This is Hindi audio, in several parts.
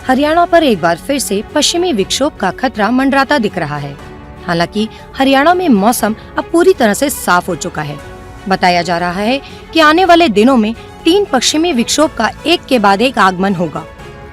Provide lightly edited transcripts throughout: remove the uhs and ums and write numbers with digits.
हरियाणा पर एक बार फिर से पश्चिमी विक्षोभ का खतरा मंडराता दिख रहा है। हालांकि हरियाणा में मौसम अब पूरी तरह से साफ हो चुका है। बताया जा रहा है कि आने वाले दिनों में 3 पश्चिमी विक्षोभ का एक के बाद एक आगमन होगा।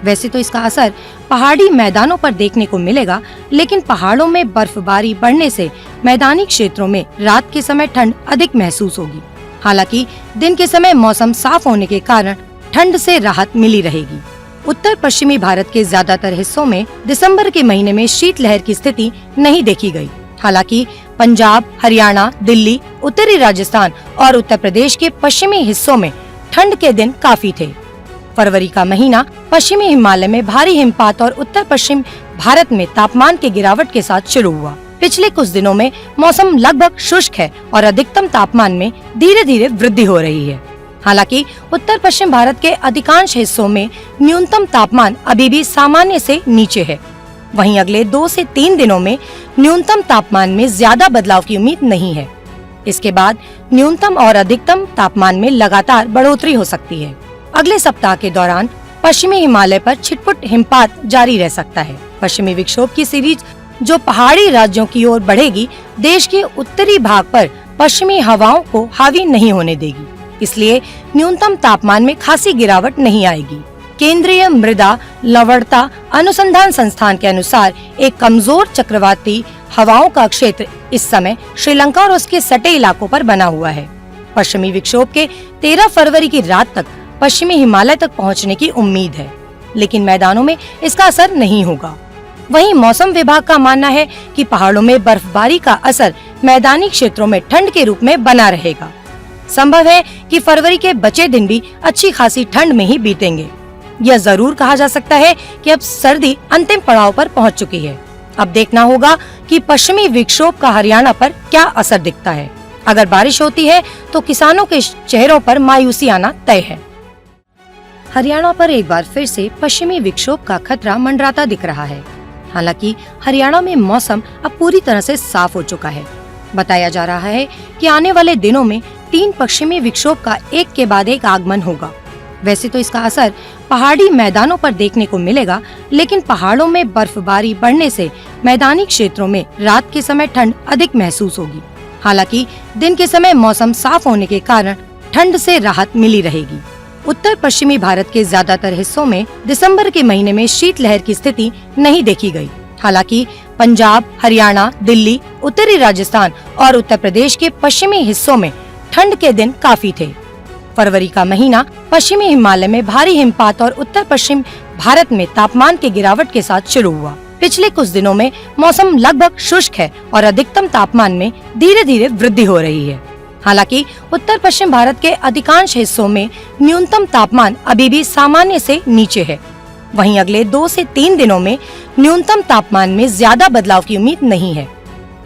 वैसे तो इसका असर पहाड़ी मैदानों पर देखने को मिलेगा, लेकिन पहाड़ों में बर्फबारी बढ़ने से मैदानी क्षेत्रों में रात के समय ठंड अधिक महसूस होगी। हालांकि दिन के समय मौसम साफ होने के कारण ठंड से राहत मिली रहेगी। उत्तर पश्चिमी भारत के ज्यादातर हिस्सों में दिसंबर के महीने में शीतलहर की स्थिति नहीं देखी गई। हालांकि पंजाब, हरियाणा, दिल्ली, उत्तरी राजस्थान और उत्तर प्रदेश के पश्चिमी हिस्सों में ठंड के दिन काफी थे। फरवरी का महीना पश्चिमी हिमालय में भारी हिमपात और उत्तर पश्चिम भारत में तापमान के गिरावट के साथ शुरू हुआ। पिछले कुछ दिनों में मौसम लगभग शुष्क है और अधिकतम तापमान में धीरे धीरे वृद्धि हो रही है। हालांकि उत्तर पश्चिम भारत के अधिकांश हिस्सों में न्यूनतम तापमान अभी भी सामान्य से नीचे है। वहीं अगले 2 से 3 दिनों में न्यूनतम तापमान में ज्यादा बदलाव की उम्मीद नहीं है। इसके बाद न्यूनतम और अधिकतम तापमान में लगातार बढ़ोतरी हो सकती है। अगले सप्ताह के दौरान पश्चिमी हिमालय पर छिटपुट हिमपात जारी रह सकता है। पश्चिमी विक्षोभ की सीरीज जो पहाड़ी राज्यों की ओर बढ़ेगी, देश के उत्तरी भाग पर पश्चिमी हवाओं को हावी नहीं होने देगी। इसलिए न्यूनतम तापमान में खासी गिरावट नहीं आएगी। केंद्रीय मृदा लवणता अनुसंधान संस्थान के अनुसार एक कमजोर चक्रवाती हवाओं का क्षेत्र इस समय श्रीलंका और उसके सटे इलाकों पर बना हुआ है। पश्चिमी विक्षोभ के 13 फरवरी की रात तक पश्चिमी हिमालय तक पहुंचने की उम्मीद है, लेकिन मैदानों में इसका असर नहीं होगा। वहीं मौसम विभाग का मानना है कि पहाड़ों में बर्फबारी का असर मैदानी क्षेत्रों में ठंड के रूप में बना रहेगा। संभव है कि फरवरी के बचे दिन भी अच्छी खासी ठंड में ही बीतेंगे। यह जरूर कहा जा सकता है कि अब सर्दी अंतिम पड़ाव पर पहुंच चुकी है। अब देखना होगा कि पश्चिमी विक्षोभ का हरियाणा पर क्या असर दिखता है। अगर बारिश होती है तो किसानों के चेहरों पर मायूसी आना तय है। हरियाणा पर एक बार फिर से पश्चिमी विक्षोभ का खतरा मंडराता दिख रहा है। हालांकि हरियाणा में मौसम अब पूरी तरह से साफ हो चुका है। बताया जा रहा है कि आने वाले दिनों में 3 पश्चिमी विक्षोभ का एक के बाद एक आगमन होगा। वैसे तो इसका असर पहाड़ी मैदानों पर देखने को मिलेगा, लेकिन पहाड़ों में बर्फबारी बढ़ने से मैदानी क्षेत्रों में रात के समय ठंड अधिक महसूस होगी। हालांकि दिन के समय मौसम साफ होने के कारण ठंड से राहत मिली रहेगी। उत्तर पश्चिमी भारत के ज्यादातर हिस्सों में दिसंबर के महीने में शीतलहर की स्थिति नहीं देखी गई। हालांकि पंजाब, हरियाणा, दिल्ली, उत्तरी राजस्थान और उत्तर प्रदेश के पश्चिमी हिस्सों में ठंड के दिन काफी थे। फरवरी का महीना पश्चिमी हिमालय में भारी हिमपात और उत्तर पश्चिम भारत में तापमान के गिरावट के साथ शुरू हुआ। पिछले कुछ दिनों में मौसम लगभग शुष्क है और अधिकतम तापमान में धीरे धीरे वृद्धि हो रही है। हालांकि उत्तर पश्चिम भारत के अधिकांश हिस्सों में न्यूनतम तापमान अभी भी सामान्य से नीचे है। वहीं अगले 2 से 3 दिनों में न्यूनतम तापमान में ज्यादा बदलाव की उम्मीद नहीं है।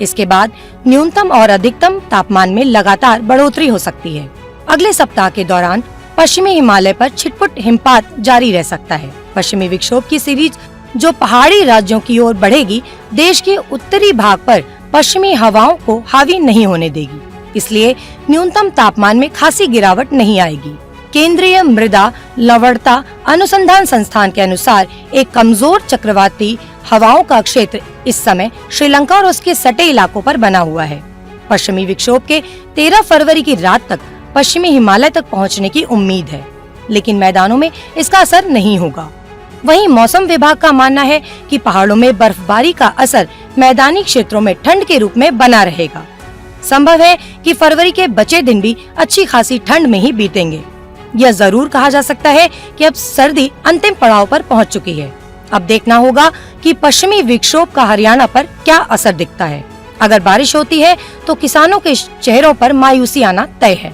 इसके बाद न्यूनतम और अधिकतम तापमान में लगातार बढ़ोतरी हो सकती है। अगले सप्ताह के दौरान पश्चिमी हिमालय पर छिटपुट हिमपात जारी रह सकता है। पश्चिमी विक्षोभ की सीरीज जो पहाड़ी राज्यों की ओर बढ़ेगी, देश के उत्तरी भाग पर पश्चिमी हवाओं को हावी नहीं होने देगी। इसलिए न्यूनतम तापमान में खासी गिरावट नहीं आएगी। केंद्रीय मृदा लवणता अनुसंधान संस्थान के अनुसार एक कमजोर चक्रवाती हवाओं का क्षेत्र इस समय श्रीलंका और उसके सटे इलाकों पर बना हुआ है। पश्चिमी विक्षोभ के 13 फरवरी की रात तक पश्चिमी हिमालय तक पहुंचने की उम्मीद है, लेकिन मैदानों में इसका असर नहीं होगा। वहीं मौसम विभाग का मानना है कि पहाड़ों में बर्फबारी का असर मैदानी क्षेत्रों में ठंड के रूप में बना रहेगा। संभव है कि फरवरी के बचे दिन भी अच्छी खासी ठंड में ही बीतेंगे। यह जरूर कहा जा सकता है कि अब सर्दी अंतिम पड़ाव पर पहुंच चुकी है। अब देखना होगा कि पश्चिमी विक्षोभ का हरियाणा पर क्या असर दिखता है। अगर बारिश होती है तो किसानों के चेहरों पर मायूसी आना तय है।